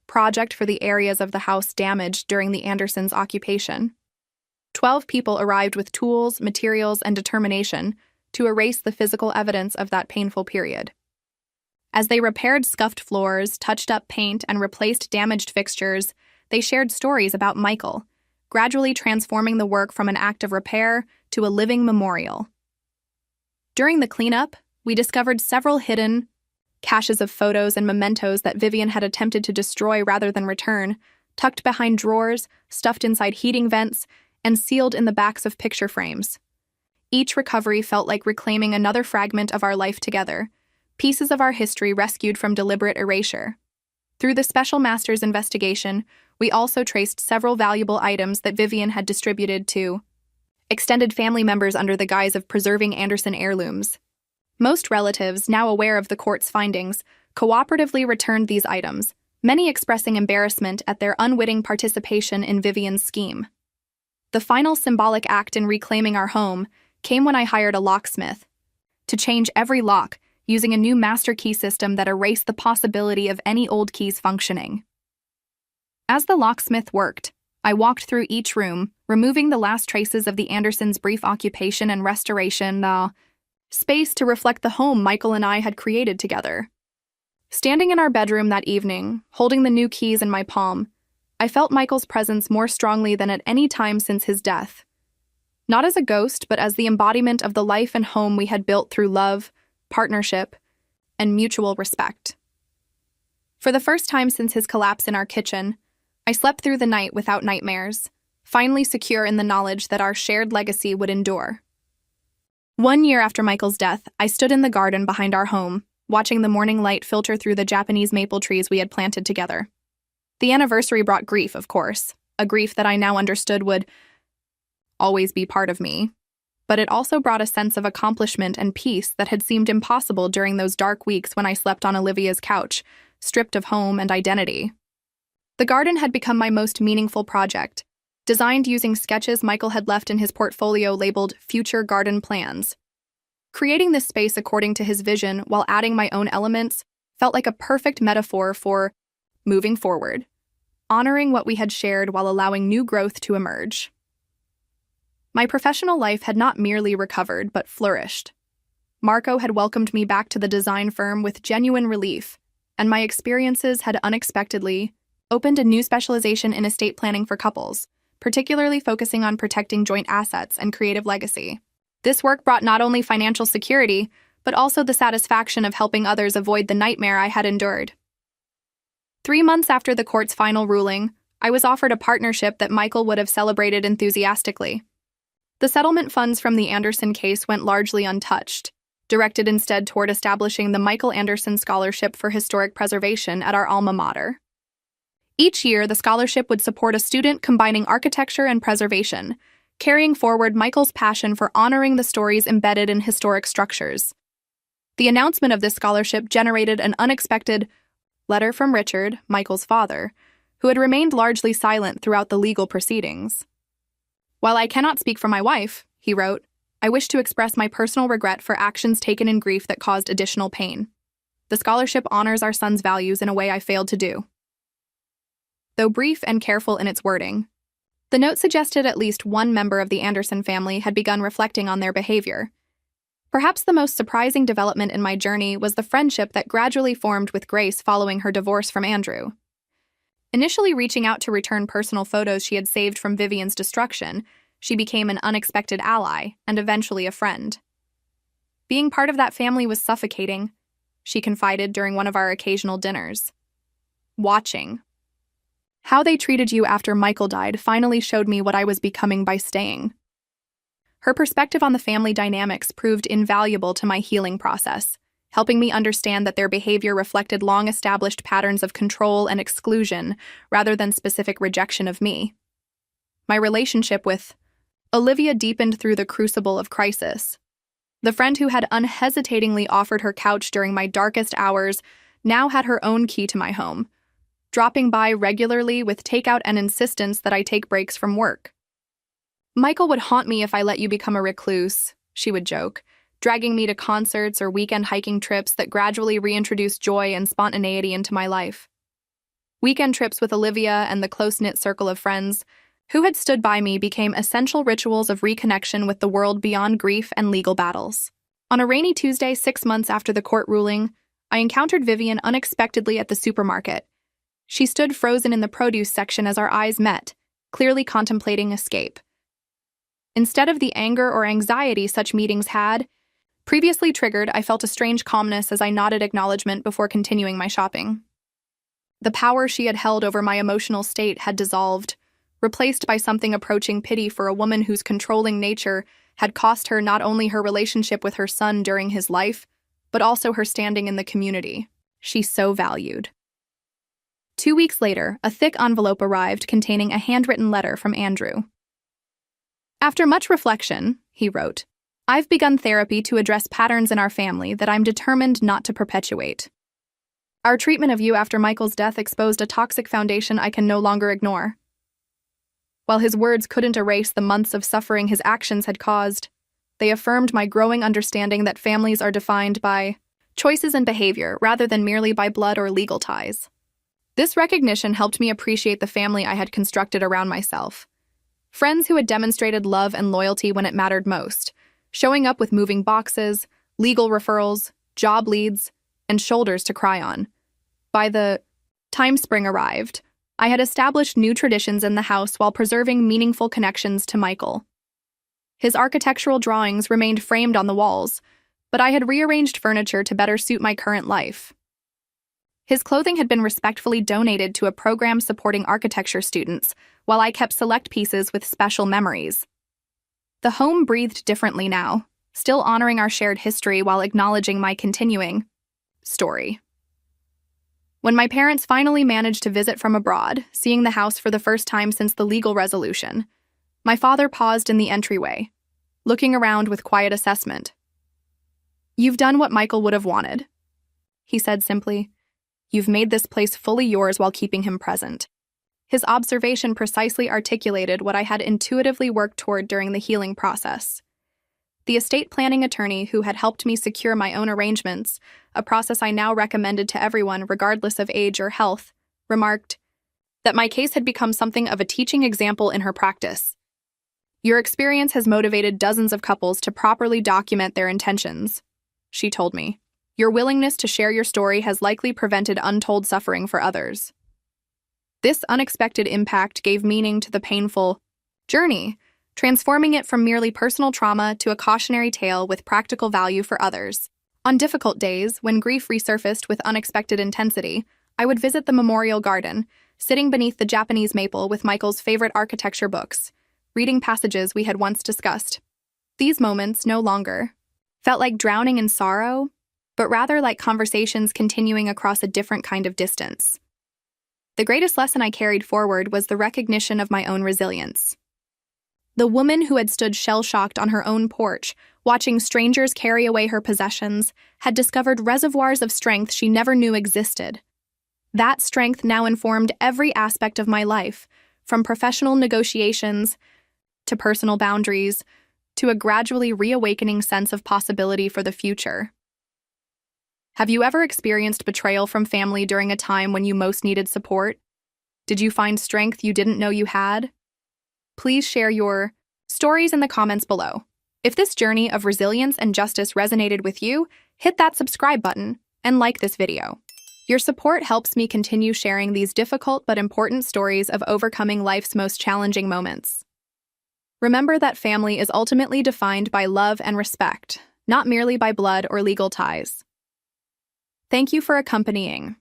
project for the areas of the house damaged during the Andersons' occupation. 12 people arrived with tools, materials, and determination to erase the physical evidence of that painful period. As they repaired scuffed floors, touched up paint, and replaced damaged fixtures, they shared stories about Michael, gradually transforming the work from an act of repair to a living memorial. During the cleanup, we discovered several hidden caches of photos and mementos that Vivian had attempted to destroy rather than return, tucked behind drawers, stuffed inside heating vents, and sealed in the backs of picture frames. Each recovery felt like reclaiming another fragment of our life together, pieces of our history rescued from deliberate erasure. Through the Special Master's investigation, we also traced several valuable items that Vivian had distributed to extended family members under the guise of preserving Anderson heirlooms. Most relatives, now aware of the court's findings, cooperatively returned these items, many expressing embarrassment at their unwitting participation in Vivian's scheme. The final symbolic act in reclaiming our home came when I hired a locksmith to change every lock using a new master key system that erased the possibility of any old keys functioning. As the locksmith worked, I walked through each room, removing the last traces of the Andersons' brief occupation and restoration, the space to reflect the home Michael and I had created together. Standing in our bedroom that evening, holding the new keys in my palm, I felt Michael's presence more strongly than at any time since his death. Not as a ghost, but as the embodiment of the life and home we had built through love, partnership, and mutual respect. For the first time since his collapse in our kitchen, I slept through the night without nightmares, finally secure in the knowledge that our shared legacy would endure. 1 year after Michael's death, I stood in the garden behind our home, watching the morning light filter through the Japanese maple trees we had planted together. The anniversary brought grief, of course, a grief that I now understood would always be part of me. But it also brought a sense of accomplishment and peace that had seemed impossible during those dark weeks when I slept on Olivia's couch, stripped of home and identity. The garden had become my most meaningful project, designed using sketches Michael had left in his portfolio labeled Future Garden Plans. Creating this space according to his vision while adding my own elements felt like a perfect metaphor for moving forward, honoring what we had shared while allowing new growth to emerge. My professional life had not merely recovered, but flourished. Marco had welcomed me back to the design firm with genuine relief, and my experiences had unexpectedly opened a new specialization in estate planning for couples, particularly focusing on protecting joint assets and creative legacy. This work brought not only financial security, but also the satisfaction of helping others avoid the nightmare I had endured. 3 months after the court's final ruling, I was offered a partnership that Michael would have celebrated enthusiastically. The settlement funds from the Anderson case went largely untouched, directed instead toward establishing the Michael Anderson Scholarship for Historic Preservation at our alma mater. Each year, the scholarship would support a student combining architecture and preservation, carrying forward Michael's passion for honoring the stories embedded in historic structures. The announcement of this scholarship generated an unexpected letter from Richard, Michael's father, who had remained largely silent throughout the legal proceedings. "While I cannot speak for my wife," he wrote, "I wish to express my personal regret for actions taken in grief that caused additional pain. The scholarship honors our son's values in a way I failed to do." Though brief and careful in its wording, the note suggested at least one member of the Anderson family had begun reflecting on their behavior. Perhaps the most surprising development in my journey was the friendship that gradually formed with Grace following her divorce from Andrew. Initially reaching out to return personal photos she had saved from Vivian's destruction, she became an unexpected ally and eventually a friend. "Being part of that family was suffocating," she confided during one of our occasional dinners. "Watching how they treated you after Michael died finally showed me what I was becoming by staying." Her perspective on the family dynamics proved invaluable to my healing process, helping me understand that their behavior reflected long-established patterns of control and exclusion rather than specific rejection of me. My relationship with Olivia deepened through the crucible of crisis. The friend who had unhesitatingly offered her couch during my darkest hours now had her own key to my home, dropping by regularly with takeout and insistence that I take breaks from work. "Michael would haunt me if I let you become a recluse," she would joke, dragging me to concerts or weekend hiking trips that gradually reintroduced joy and spontaneity into my life. Weekend trips with Olivia and the close-knit circle of friends who had stood by me became essential rituals of reconnection with the world beyond grief and legal battles. On a rainy Tuesday 6 months after the court ruling, I encountered Vivian unexpectedly at the supermarket. She stood frozen in the produce section as our eyes met, clearly contemplating escape. Instead of the anger or anxiety such meetings had previously triggered, I felt a strange calmness as I nodded acknowledgement before continuing my shopping. The power she had held over my emotional state had dissolved, replaced by something approaching pity for a woman whose controlling nature had cost her not only her relationship with her son during his life, but also her standing in the community she so valued. 2 weeks later, a thick envelope arrived containing a handwritten letter from Andrew. "After much reflection," he wrote, "I've begun therapy to address patterns in our family that I'm determined not to perpetuate. Our treatment of you after Michael's death exposed a toxic foundation I can no longer ignore." While his words couldn't erase the months of suffering his actions had caused, they affirmed my growing understanding that families are defined by choices and behavior rather than merely by blood or legal ties. This recognition helped me appreciate the family I had constructed around myself. Friends who had demonstrated love and loyalty when it mattered most, showing up with moving boxes, legal referrals, job leads, and shoulders to cry on. By the time spring arrived, I had established new traditions in the house while preserving meaningful connections to Michael. His architectural drawings remained framed on the walls, but I had rearranged furniture to better suit my current life. His clothing had been respectfully donated to a program supporting architecture students, while I kept select pieces with special memories. The home breathed differently now, still honoring our shared history while acknowledging my continuing story. When my parents finally managed to visit from abroad, seeing the house for the first time since the legal resolution, my father paused in the entryway, looking around with quiet assessment. "You've done what Michael would have wanted," he said simply. "You've made this place fully yours while keeping him present." His observation precisely articulated what I had intuitively worked toward during the healing process. The estate planning attorney who had helped me secure my own arrangements, a process I now recommended to everyone regardless of age or health, remarked that my case had become something of a teaching example in her practice. "Your experience has motivated dozens of couples to properly document their intentions," she told me. "Your willingness to share your story has likely prevented untold suffering for others." This unexpected impact gave meaning to the painful journey, transforming it from merely personal trauma to a cautionary tale with practical value for others. On difficult days, when grief resurfaced with unexpected intensity, I would visit the memorial garden, sitting beneath the Japanese maple with Michael's favorite architecture books, reading passages we had once discussed. These moments no longer felt like drowning in sorrow, but rather like conversations continuing across a different kind of distance. The greatest lesson I carried forward was the recognition of my own resilience. The woman who had stood shell-shocked on her own porch, watching strangers carry away her possessions, had discovered reservoirs of strength she never knew existed. That strength now informed every aspect of my life, from professional negotiations to personal boundaries, to a gradually reawakening sense of possibility for the future. Have you ever experienced betrayal from family during a time when you most needed support? Did you find strength you didn't know you had? Please share your stories in the comments below. If this journey of resilience and justice resonated with you, hit that subscribe button and like this video. Your support helps me continue sharing these difficult but important stories of overcoming life's most challenging moments. Remember that family is ultimately defined by love and respect, not merely by blood or legal ties. Thank you for accompanying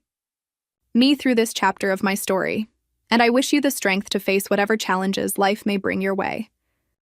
me through this chapter of my story, and I wish you the strength to face whatever challenges life may bring your way.